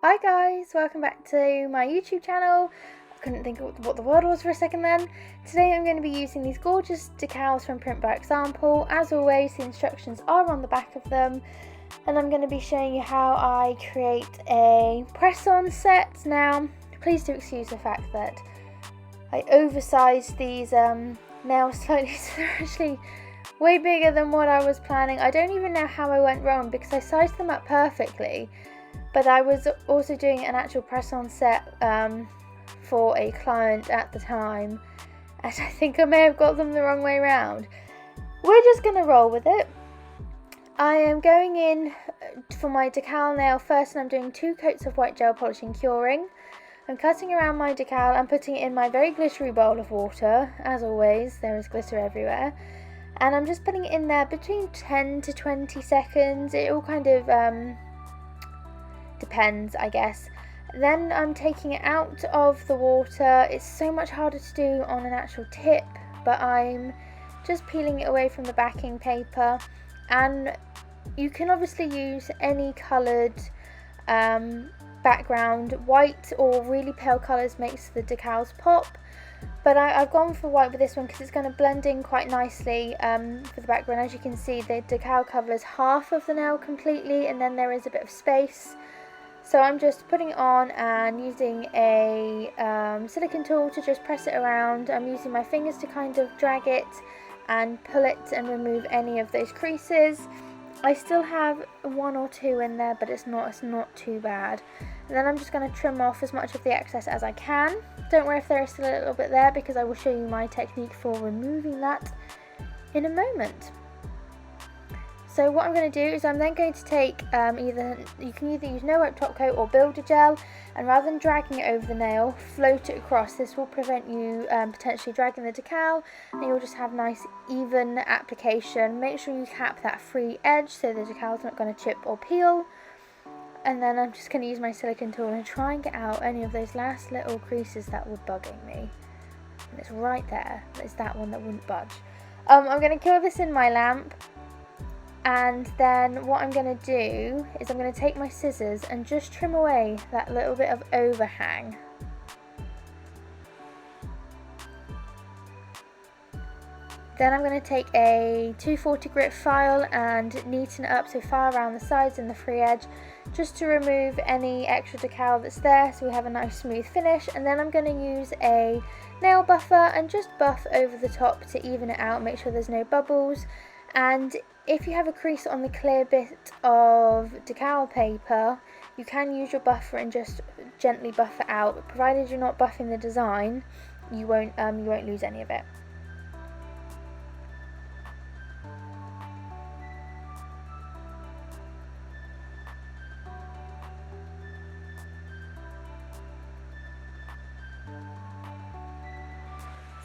Hi guys, welcome back to my YouTube channel. I couldn't think of what the word was for a second then. Today I'm going to be using these gorgeous decals from Print by Example. As always, the instructions are on the back of them, and I'm going to be showing you how I create a press-on set. Now, please do excuse the fact that I oversized these nails slightly, so they're actually way bigger than what I was planning. I don't even know how I went wrong because I sized them up perfectly. But I was also doing an actual press-on set for a client at the time, and I think I may have got them the wrong way around. We're just going to roll with it. I am going in for my decal nail first, and I'm doing 2 coats of white gel polish and curing. I'm cutting around my decal and putting it in my very glittery bowl of water. As always, there is glitter everywhere. And I'm just putting it in there between 10 to 20 seconds. It all kind of depends, I guess. Then I'm taking it out of the water. It's so much harder to do on an actual tip, but I'm just peeling it away from the backing paper. And you can obviously use any coloured background. White or really pale colours makes the decals pop, but I've gone for white with this one because it's going to blend in quite nicely for the background. As you can see, the decal covers half of the nail completely, and then there is a bit of space. So I'm just putting it on and using a silicone tool to just press it around. I'm using my fingers to kind of drag it and pull it and remove any of those creases. I still have 1 or 2 in there, but it's not too bad. And then I'm just going to trim off as much of the excess as I can. Don't worry if there is still a little bit there, because I will show you my technique for removing that in a moment. So what I'm going to do is I'm then going to take you can either use no wipe top coat or builder gel, and rather than dragging it over the nail, float it across. This will prevent you potentially dragging the decal, and you'll just have nice even application. Make sure you cap that free edge so the decal's not going to chip or peel. And then I'm just going to use my silicone tool and try and get out any of those last little creases that were bugging me. And it's right there. It's that one that wouldn't budge. I'm going to kill this in my lamp. And then what I'm going to do is I'm going to take my scissors and just trim away that little bit of overhang. Then I'm going to take a 240 grit file and neaten it up, so file around the sides and the free edge, just to remove any extra decal that's there, so we have a nice smooth finish. And then I'm going to use a nail buffer and just buff over the top to even it out, make sure there's no bubbles. And if you have a crease on the clear bit of decal paper, you can use your buffer and just gently buff it out. Provided you're not buffing the design, you won't lose any of it.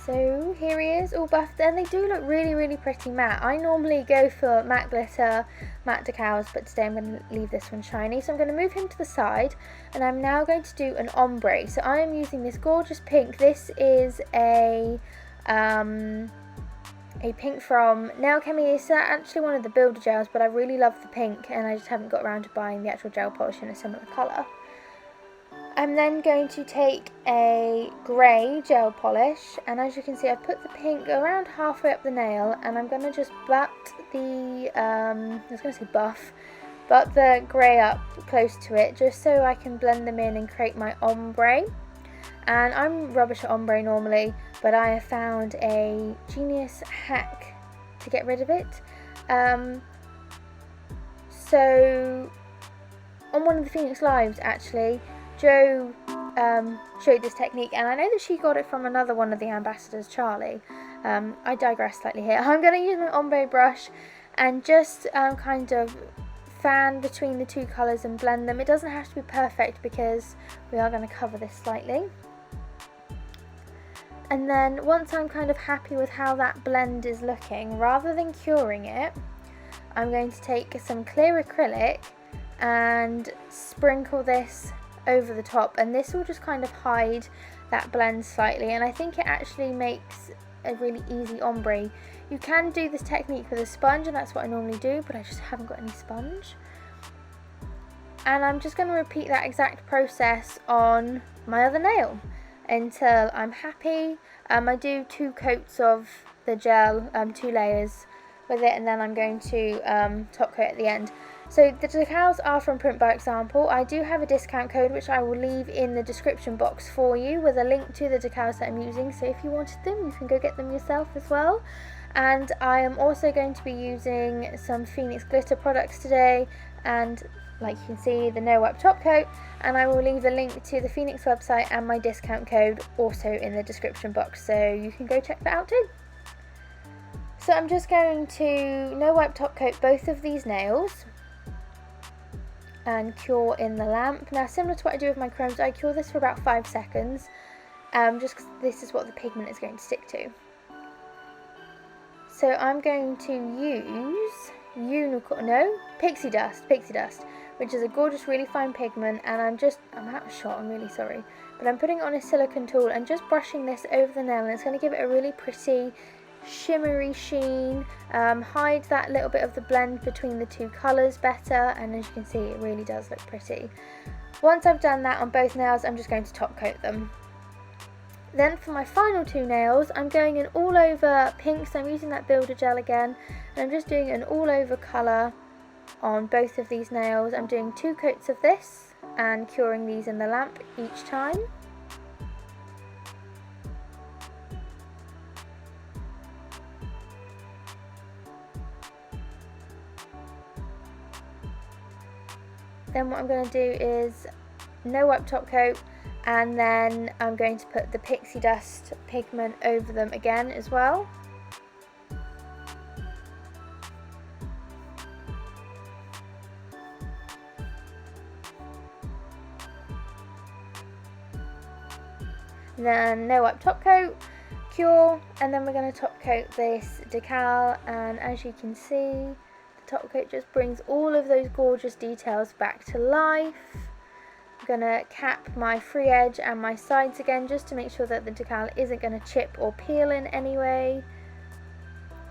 So here he is, all buffed, and they do look really pretty matte. I normally go for matte glitter, matte decals, but today I'm going to leave this one shiny. So I'm going to move him to the side, and I'm now going to do an ombre. So I am using this gorgeous pink. This is a pink from Nail Chemie. It's actually one of the builder gels, but I really love the pink, and I just haven't got around to buying the actual gel polish in a similar colour. I'm then going to take a grey gel polish, and as you can see, I've put the pink around halfway up the nail, and I'm going to just butt the, butt the grey up close to it, just so I can blend them in and create my ombre. And I'm rubbish at ombre normally, but I have found a genius hack to get rid of it. So on one of the Phoenix Lives, actually, Jo showed this technique, and I know that she got it from another one of the ambassadors, Charlie. I digress slightly here. I'm going to use my ombre brush and just kind of fan between the 2 colours and blend them. It doesn't have to be perfect because we are going to cover this slightly. And then once I'm kind of happy with how that blend is looking, rather than curing it, I'm going to take some clear acrylic and sprinkle this over the top, and this will just kind of hide that blend slightly, and I think it actually makes a really easy ombre. You can do this technique with a sponge, and that's what I normally do, but I just haven't got any sponge. and I'm just going to repeat that exact process on my other nail until I'm happy. I do 2 coats of the gel, 2 layers with it, and then I'm going to top coat at the end. So the decals are from Print by Example. I do have a discount code which I will leave in the description box for you with a link to the decals that I'm using, so if you wanted them you can go get them yourself as well. And I am also going to be using some Phoenix glitter products today, and like you can see, the no wipe top coat, and I will leave a link to the Phoenix website and my discount code also in the description box, so you can go check that out too. So I'm just going to no wipe top coat both of these nails and cure in the lamp. Now, similar to what I do with my chromes, I cure this for about 5 seconds, just because this is what the pigment is going to stick to. So I'm going to use pixie dust, which is a gorgeous, really fine pigment, and I'm out of shot, I'm really sorry, but I'm putting it on a silicone tool and just brushing this over the nail, and it's going to give it a really pretty shimmery sheen, hide that little bit of the blend between the 2 colours better, and as you can see, it really does look pretty. Once I've done that on both nails, I'm just going to top coat them. Then for my final 2 nails, I'm going in all over pink, so I'm using that builder gel again, and I'm just doing an all over colour on both of these nails. I'm doing 2 coats of this and curing these in the lamp each time. Then what I'm going to do is no wipe top coat, and then I'm going to put the pixie dust pigment over them again as well. Then no wipe top coat, cure, and then we're going to top coat this decal, and as you can see, the top coat just brings all of those gorgeous details back to life. I'm going to cap my free edge and my sides again just to make sure that the decal isn't going to chip or peel in any way.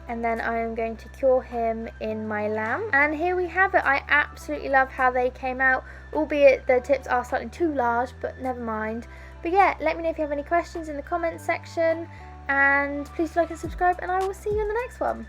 And then I am going to cure him in my lamp. And here we have it. I absolutely love how they came out, albeit the tips are slightly too large, but never mind. But yeah, let me know if you have any questions in the comments section, and please like and subscribe, and I will see you in the next one.